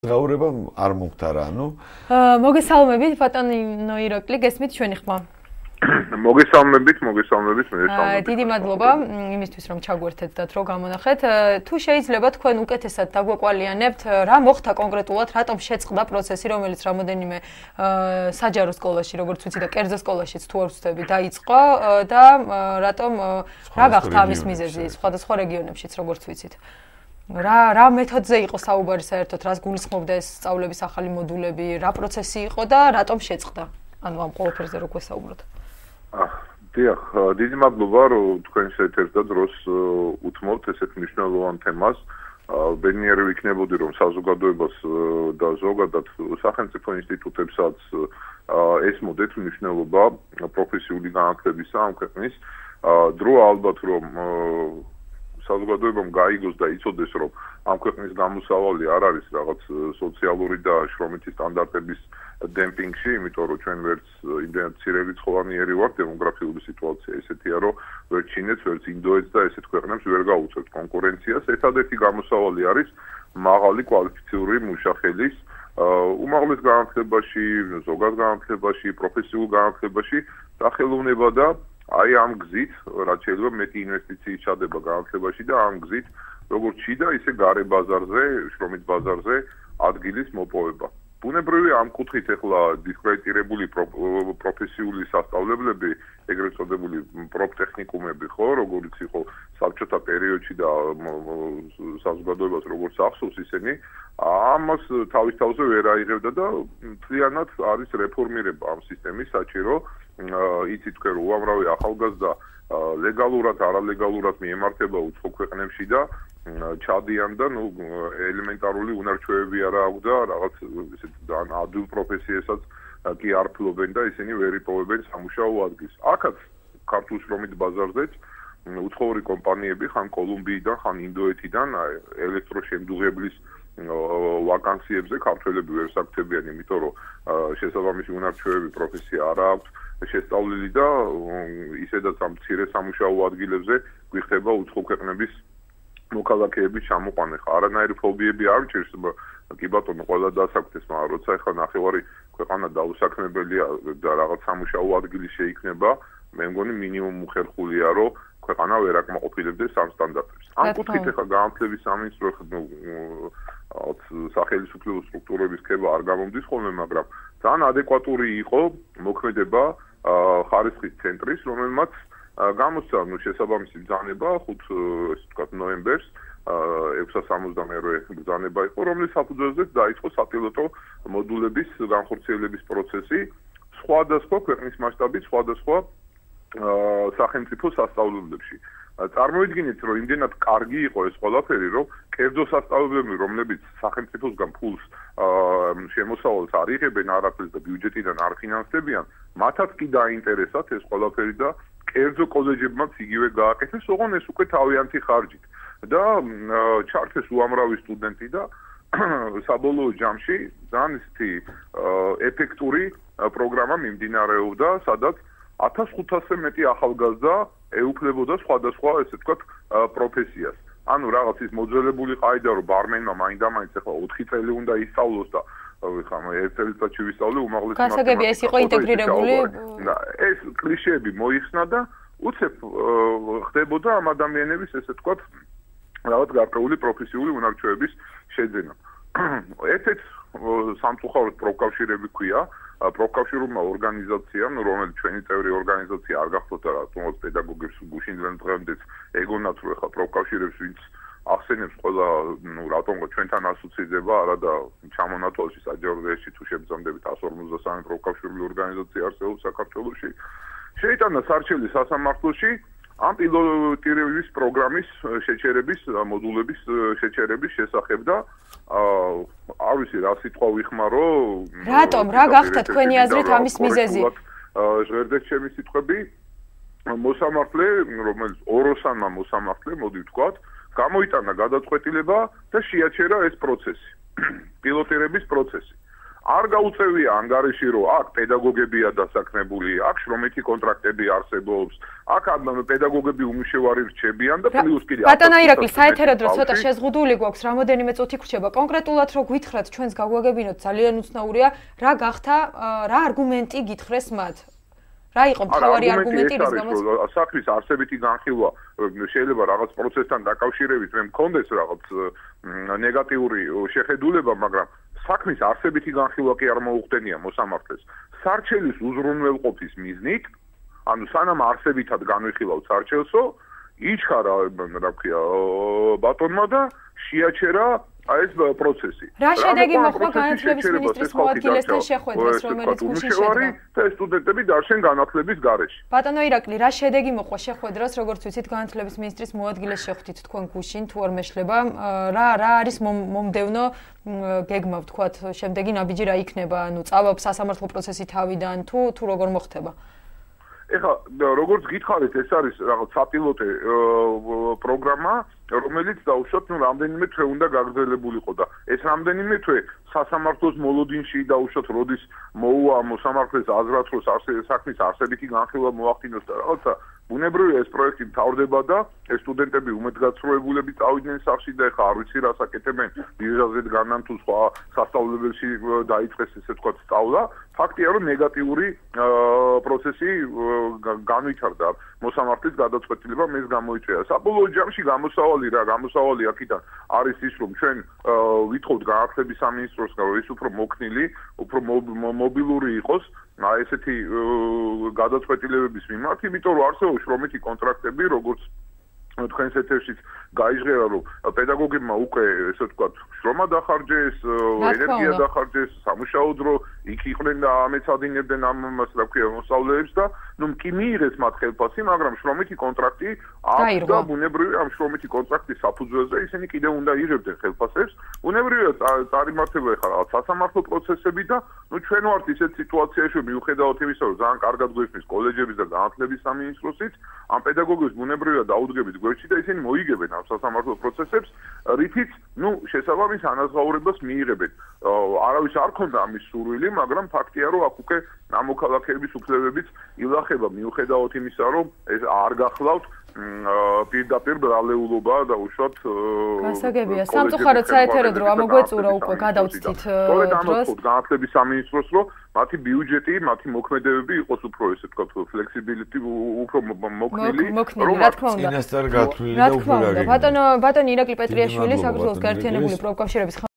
გაურება არ მომختარა, ანუ მოგესალმებით ბატონო ირაკლი, გესმით ჩვენი ხმა. მოგესალმებით, მე დიდი მადლობა იმისთვის რომ ჩაგვერთეთდათ, რომ გამონახეთ. თუ შეიძლება თქვენ უკეთესად დაგვეყვალიანებთ, რა მოხდა კონკრეტულად, რატომ შეწყდა პროცესი, რომელიც რამოდენიმე საჯარო სკოლაში, როგორც ვიცი და კერძო სკოლაშიც თუ არ ვცდები, დაიწყო და რატომ რა გახდა ამის მიზეზი სხვადასხვა რეგიონებშიც, როგორც ვიცით. რა მეთოდზე იყო საუბარი საერთოდ, რას გულისხმობდა ეს სწავლების ახალი მოდულები, რა პროცესი იყო და რატომ შეწყდა? ანუ ამ ყველაფერზე რო გვესაუბროთ. დიახ, დიდი მადლობა, რომ თქვენ შეერთებთ და დროს უთმობთ ესეთ მნიშვნელოვან თემას. ბედნიერი ვიქნებოდი, რომ საზოგადოებას და ზოგადად სახელმწიფო ინსტიტუტებსაც ესმოდეთ მნიშვნელობა პროფესიული განათლებისა ამ ქვეყნის. დრო ალბათ რომ საზოგადოებამ გაიგოს და იცოდეს, რომ ამ ქვეყნის გამოსავალი არ არის რაღაც სოციალური და შრომითი სტანდარტების დემპინგში, იმიტომ რომ ჩვენ ვერც იმდენად ცირერიცხოვანიერი ვართ, დემოგრაფიული სიტუაცია ესეთია, რომ ვერც ჩინეთს, ვერც ინდოეთს და ესეთ ქვეყნებს ვერ გაუწევთ კონკურენციას. ერთადერთი გამოსავალი არის მაღალი კვალიფიციური მუშახელის უმაღლეს განათლებაში, ზოგად განათლებაში, პროფესიულ განათლებაში სახელოვნება და აი ამ გზით, რაც შეიძლება მეტი ინვესტიციის ჩადება განათლებაში და ამ გზით, როგორც შიდა, ისე გარე ბაზარზე, შრომით ბაზარზე ადგილის მოპოვება. ბუნებრივია ამ კუთხით ახლა დისკრედიტირებული პროფესიული სასწავლებლები, ეგრეთ წოდებული პროფტექნიკუმები, ხო, როგორც იყო საბჭოთა პერიოდში და საზოგადოებას როგორც ახსოვს ისინი, ამას თავის თავზე ვერ აიღებდა და მთლიანად არის რეფორმირება ამ სისტემის საჭირო. იცით თქვენ რომ უამრავი ახალგაზრდა ლეგალურად, არალეგალურად მიემართება უცხო ქვეყნებში და ჩადიან და ელემენტარული უნარჩვევები არა აქვს და რაღაც ესეთ ადვილ პროფესიასაც კი არ ფლობენ და ისინი ვერ იპოვებენ სამუშაო ადგილს. აქაც ქართულ შრომით ბაზარზეც უცხოური კომპანიები ხან კოლუმბიიდან, ხან ინდოეთიდან ელექტროშემდუღებლის ვაკანსიებზე ქართველები ვერ საკუთებიან, იმიტომ რომ შესაბამისი უნარჩვევები პროფესია არა აქვს შესწავლილი და ისედაც ამ მცირე სამუშაო ადგილებზე გვიხდება უცხო ქვეყნების მოქალაქეების ჩამოყვანა. არანაირი ფობიები არ მჭირს, კი ბატონო, ყველა დასაქმდეს, მაგრამ როცა ახლა ნახევარი ქვეყანა დაუსაქმებელია და რაღაც სამუშაო ადგილი შეიქმნება, მე მგონი მინიმუმ უხერხულია, რომ ქვეყანა ვერ აკმაყოფილებდეს ამ სტანდარტებს. ამ კუთხით ახლა განათლების სამინისტრო სახელმწიფო სტრუქტურების ქება არ გამომდის ხოლმე, მაგრამ ძალიან ადეკვატური იყო მოქმედება ხარისხის ცენტრის, რომელმაც გამოსცა შესაბამისი ბრძანება 5 ნოემბერს 662 ბრძანება იყო, რომლის საფუძველზეც დაიწყო საპილოტო მოდულების განხორციელების პროცესი სხვადასხვა ქვეყნის მასშტაბით, სხვადასხვა სახელმწიფო სასწავლებლებში. წარმოიდგინეთ, რომ იმდენად კარგი იყო ეს ყველაფერი, რომ კერძო სასწავლებლები, რომლებიც სახელმწიფოსგან ფულს შემოსავალს არ იღებენ არაფერს და ბიუჯეტიდან არ ფინანსდებიან, მათაც კი დაინტერესათ ეს ყველაფერი და კერძო კოლეჯებმაც იგივე გააკეთეს, ოღონდ ეს უკვე თავიანთი ხარჯით. და ჩართეს უამრავი სტუდენტი და საბოლოო ჯამში ძალიან ისეთი ეფექტური პროგრამა მიმდინარეობდა, სადაც 1500-ზე მეტი ახალგაზრდა ეუფლებოდა სხვადასხვა, ესე ვთქვათ, პროფესიას. ანუ რაღაც ის მოძველებული ყაიდა, რომ ბარმენმა მაინდა-მაინც ახლა 4 წელი უნდა ისწავლოს და ერთ წელიწადში ვისწავლე უმაღლესი გასაგებია, ეს იყო ინტეგრირებული. ეს კლიშეები მოიხსნა და უცებ ხდებოდა ამ ადამიანების, ესე ვთქვათ, რაღაც გარკვეული პროფესიული უნარჩვევების შეძენა. ერთ-ერთ სამწუხაროდ პროფკავშირები ქვია, პროფკავშირულმა ორგანიზაციამ, რომელიც ჩვენი წევრი ორგანიზაცია არ გახლავთ და რატომაც პედაგოგებს გუშინდან დღემდეც ეგონათ, რომ ახლა პროფკავშირებს ვინც ახსენებს ყველა, რატომ ჩვენთან ასოცირდება, არა და ჩამონათვალში საჯარო რეესში თუ შეგძამდებით 153 პროფკავშირული ორგანიზაცია არსებობს საქართველოში. შეიტანა სარჩელი სასამართლოში ამ პილოტირების პროგრამის შეჩერების მოდულების შეჩერების შესახებ და არ ვიცი რა სიტყვა ვიხმარო. რატომ? რა გახდა თქვენი აზრით ამის მიზეზი? ჟღერდეთ ჩემი სიტყვები. მოსამართლე, რომელიც ოროსანმა მოსამართლე, მოდი ვთქვათ, გამოიტანა გადაწყვეტილება და შეაჩერა ეს პროცესი. პილოტირების პროცესი. არ გაუწევია ანგარიში, რომ აქ პედაგოგებია დასაქმებული, აქ შრომითი კონტრაქტები არსებობს, აქ პედაგოგები უმუშევარი რჩებიან და პლუს კიდე ბატონო ირაკლი, საერთოდ რო ცოტა შეზღუდული გვაქვს, რამოდენიმე წუთი გრჩება. კონკრეტულად რო გითხრათ ჩვენს გავაგებინოთ, ძალიან უცნაურია, რა გახდა, რა არგუმენტი გითხრეს მათ? რა იყო მთავარი არგუმენტი რის გამოც? საქმის არსებითი განხილვა შეიძლება რაღაც პროცესთან დაკავშირებით მე მქონდეს რაღაც ნეგატიური შეხედულება, მაგრამ საქმის არსებითი განხილვა კი არ მოუხდენია მოსამართლეს. სარჩელის უზრუნველყოფის მიზნით, ანუ სანამ არსებითად განვიხილავთ სარჩელსო, იჩქარა, რა ქვია, ბატონმა და შეაჩერა ეს პროცესი. რა შედეგი მოხდა განათლების მინისტრის მოადგილესთან შეხვედრას, რომელიც გუშინ შედგა? და სტუდენტები დარჩენ განათლების გარეშე. ბატონო ირაკლი, რა შედეგი მოხდა შეხვედრას, როგორც ვიცით, განათლების მინისტრის მოადგილეს შეხვდით თქვენ გუშინ, თუ არ მეშლება, რა არის მომდევნო გეგმა, ვთქვათ, შემდეგი ნაბიჯი რა იქნება, ანუ წავა სასამართლო პროცესი თავიდან, თუ როგორ მოხდება? ეხლა როგორც გითხარით, ეს არის რაღაც საპილოტე პროგრამა, რომელიც დაუშვათ, რამდენიმე თვე უნდა გაგრძელებულიყო და ეს რამდენიმე თვე სასამართლოს მოლოდინში დაუშვათ, როდის მოუვა მოსამართლეს აზრად, რომ საქმის არსებითი განხილვა მოახდინოს და რაღაცა ბუნებრივია ეს პროექტი მთავრდება და ეს სტუდენტები უმედგაცრუებულები წავიდნენ სახლში და ეხლა არ ვიცი რას აკეთებენ, ბირჟაზე დგანან თუ სხვა სასწავლებელში დაიწყეს ესე ვთქვათ სწავლა. ფაქტია, რომ ნეგატიური პროცესი განვითარდა მოსამართლის გადაწყვეტილებამ ეს გამოიწვია. საბოლოო ჯამში გამოსავალი აქედან არის ის, რომ ჩვენ ვითხოვთ განათლების სამინისტროს, რომ ის უფრო მოქნილი, უფრო მობილური იყოს ესეთი გადაწყვეტილებების მიმართ, იმიტომ რომ არსებობს შრომითი კონტრაქტები, როგორც თქვენს ეთერშიც გაიჟღერა, რომ პედაგოგებმა უკვე ესე ვთქვათ, შრომა დახარჯეს, ენერგია დახარჯეს, სამუშაო დრო იქ იყვნენ და ამეცადინებდნენ ამას, რა ქვია, მოსწავლეებს და კი მიიღეს მათ ხელფასი, მაგრამ შრომითი კონტრაქტი აქვს და ბუნებრივია ამ შრომითი კონტრაქტის საფუძველზე ისინი კიდევ უნდა იღებდნენ ხელფასებს. ბუნებრივია წარიმართება ეხლა რაღაც სასამართლო პროცესები და ჩვენ ვართ ისეთ სიტუაციაში, მიუხედავად იმისა, რომ ძალიან კარგად გვესმის კოლეჯების და განათლების სამინისტროსიც, ამ პედაგოგებს ბუნებრივია დაუდგებით გვერდში და ისინი მოიგებენ ამ სასამართლო პროცესებს, რითიც, შესაბამის ანაზღაურებას მიიღებენ. არავის არ ქონდა ამის სურვილი, მაგრამ ფაქტია, რომ აქ უკვე ამოქალაქეების უფლებებიც ილახება, მიუხედავად იმისა, რომ ეს არ გახლავთ პირდაპირ ბრალეულობა და უშუალოდ გასაგებია. სამწუხაროდ საეთერო დრო ამოგვეწურა უკვე გადავწთით დროს. განათლების სამინისტროს რომ მათი ბიუჯეტი, მათი მოქმედებები იყოს უფრო ესე ვთქვათ, flexibility უფრო მოქნილი, რომ რა თქმა უნდა. წინასწარ გათვლილი და უფრო ბატონი ირაკლი პეტრიაშვილი, საქართველოს გაერთიანებული პროფკავშირების